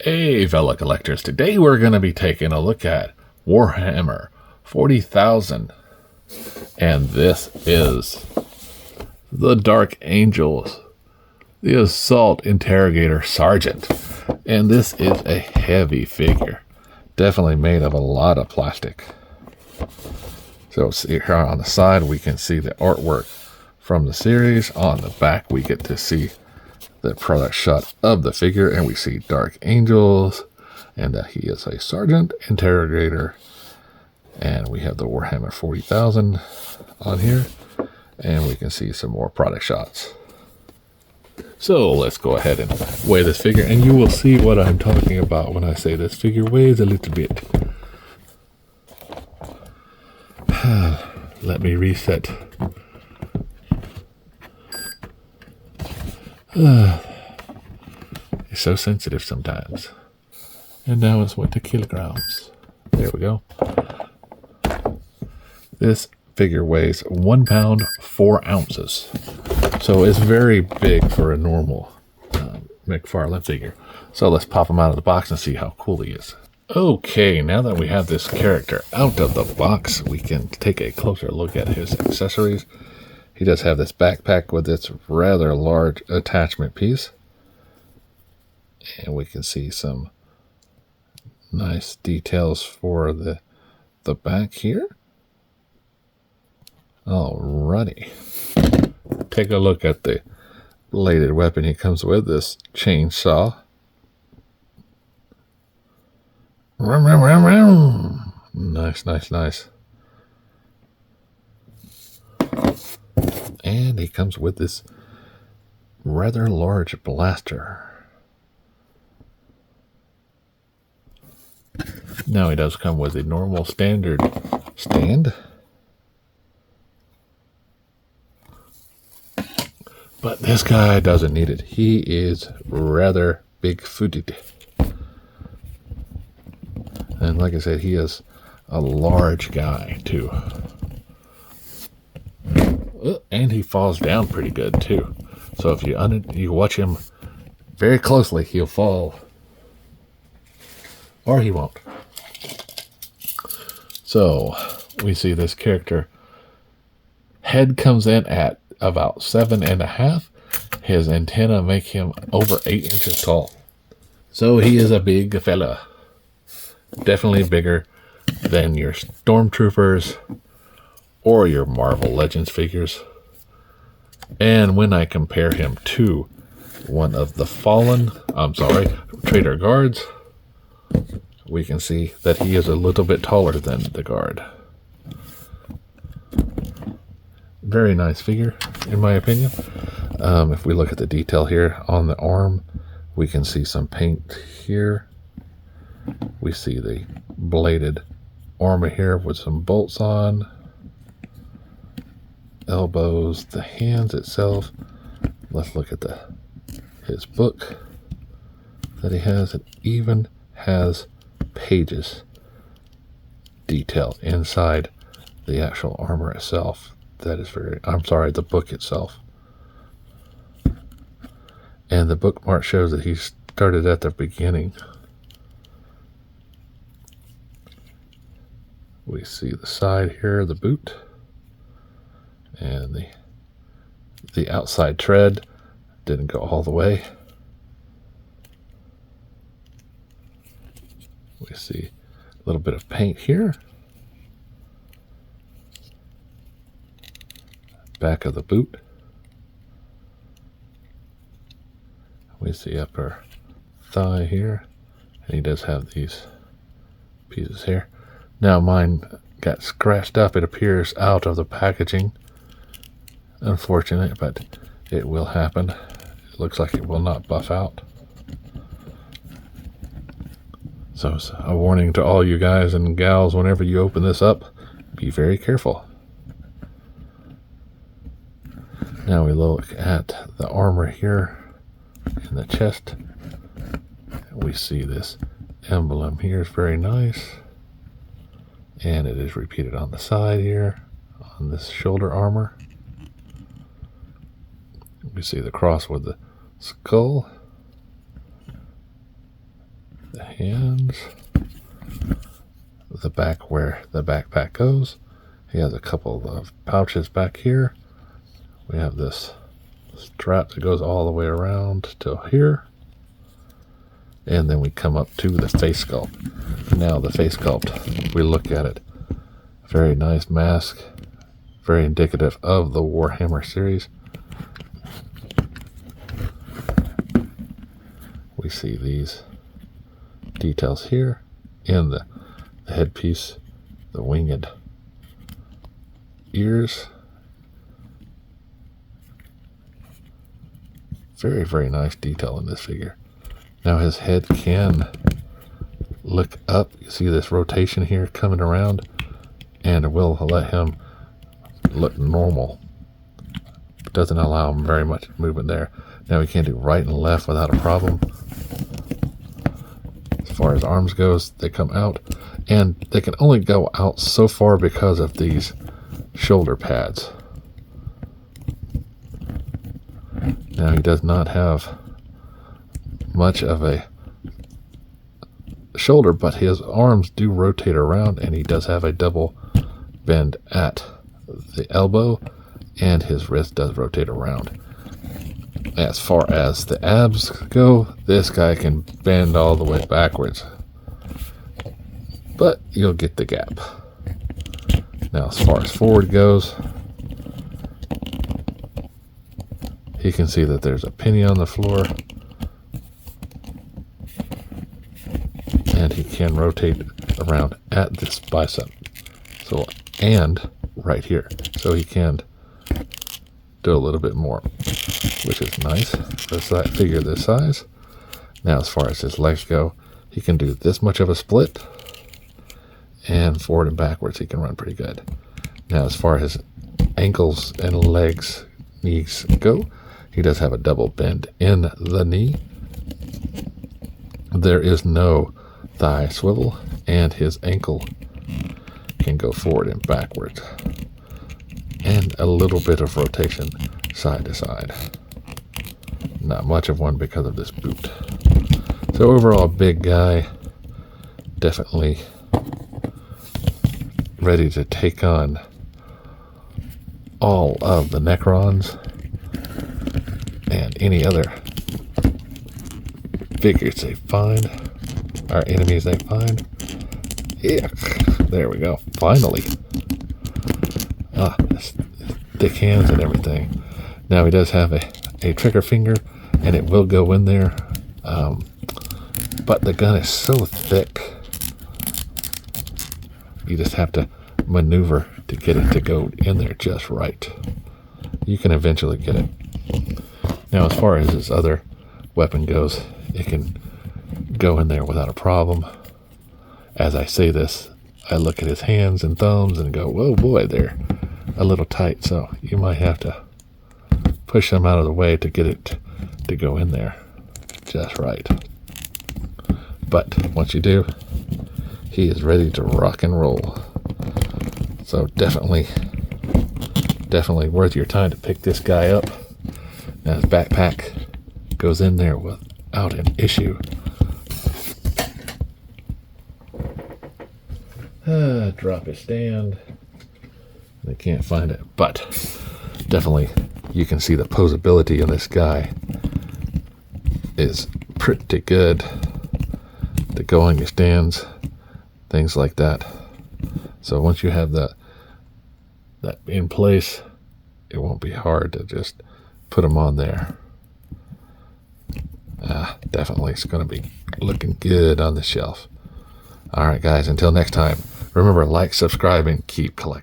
Hey fellow collectors, today we're going to be taking a look at Warhammer 40,000, and this is the Dark Angels, the Assault Interrogator Sergeant, and this is a heavy figure, definitely made of a lot of plastic. So here on the side we can see the artwork from the series. On the back we get to see the product shot of the figure, and we see Dark Angels, and that he is a Sergeant Interrogator, and we have the Warhammer 40,000 on here, and we can see some more product shots. So let's go ahead and weigh this figure, and you will see what I'm talking about when I say this figure weighs a little bit. Let me reset. It's so sensitive sometimes. And now it's went to kilograms. There we go. This figure weighs 1 pound 4 ounces. So it's very big for a normal McFarlane figure. So let's pop him out of the box and see how cool he is. Okay, now that we have this character out of the box, we can take a closer look at his accessories. He does have this backpack with its rather large attachment piece. And we can see some nice details for the back here. Alrighty. Take a look at the bladed weapon he comes with, this chainsaw. Nice, nice, nice. And he comes with this rather large blaster. Now he does come with a normal standard stand, but this guy doesn't need it. He is rather big-footed, and like I said, he is a large guy too. And he falls down pretty good too. So if you watch him very closely, he'll fall. Or he won't. So we see this character head comes in at about 7.5. His antenna make him over 8 inches tall. So he is a big fella. Definitely bigger than your Stormtroopers or your Marvel Legends figures. And when I compare him to one of the Traitor Guards, we can see that he is a little bit taller than the guard. Very nice figure, in my opinion. If we look at the detail here on the arm, we can see some paint here. We see the bladed armor here with some bolts on. Elbows, the hands itself. Let's look at his book that he has. It even has pages detail inside the actual armor itself. That is the book itself. And the bookmark shows that he started at the beginning. We see the side here, the boot, and the outside tread didn't go all the way. We see a little bit of paint here. Back of the boot. We see upper thigh here. And he does have these pieces here. Now mine got scratched up. It appears out of the packaging. Unfortunate, but it will happen. It looks like it will not buff out. So it's a warning to all you guys and gals, whenever you open this up, be very careful. Now we look at the armor here in the chest. We see this emblem here is very nice. And it is repeated on the side here, on this shoulder armor. We see the cross with the skull. hands. The back where the backpack goes. He has a couple of pouches back here. We have this strap that goes all the way around to here. And then we come up to the face sculpt. Now the face sculpt, we look at it. Very nice mask. Very indicative of the Warhammer series. We see these details here in the headpiece, the winged ears. Very, very nice detail in this figure. Now his head can look up. You see this rotation here coming around, and it will let him look normal. It doesn't allow him very much movement there. Now he can do right and left without a problem. As far as arms goes, they come out, and they can only go out so far because of these shoulder pads. Now he does not have much of a shoulder, but his arms do rotate around, and he does have a double bend at the elbow, and his wrist does rotate around. As far as the abs go, this guy can bend all the way backwards, but you'll get the gap. Now as far as forward goes, he can see that there's a penny on the floor, and he can rotate around at this bicep, so, and right here, so he can do a little bit more, which is nice for that figure this size. Now as far as his legs go, he can do this much of a split, and forward and backwards he can run pretty good. Now as far as his ankles and legs, knees go, he does have a double bend in the knee. There is no thigh swivel, and his ankle can go forward and backwards, and a little bit of rotation side to side. Not much of one because of this boot. So overall, big guy, definitely ready to take on all of the Necrons and any other figures they find, or enemies they find. Yeah, there we go. Finally. Thick hands and everything. Now he does have a trigger finger, and it will go in there, but the gun is so thick, you just have to maneuver to get it to go in there just right. You can eventually get it. Now as far as his other weapon goes, it can go in there without a problem. As I say this, I look at his hands and thumbs and go, whoa boy, they're a little tight, so you might have to push them out of the way to get it to go in there just right. But once you do, he is ready to rock and roll. So definitely worth your time to pick this guy up. Now his backpack goes in there without an issue. Drop his stand. They can't find it, but definitely you can see the posability in this guy is pretty good to go on your stands, things like that. So once you have that in place, it won't be hard to just put them on there. Definitely it's going to be looking good on the shelf. All right, guys, until next time, remember, like, subscribe, and keep collecting.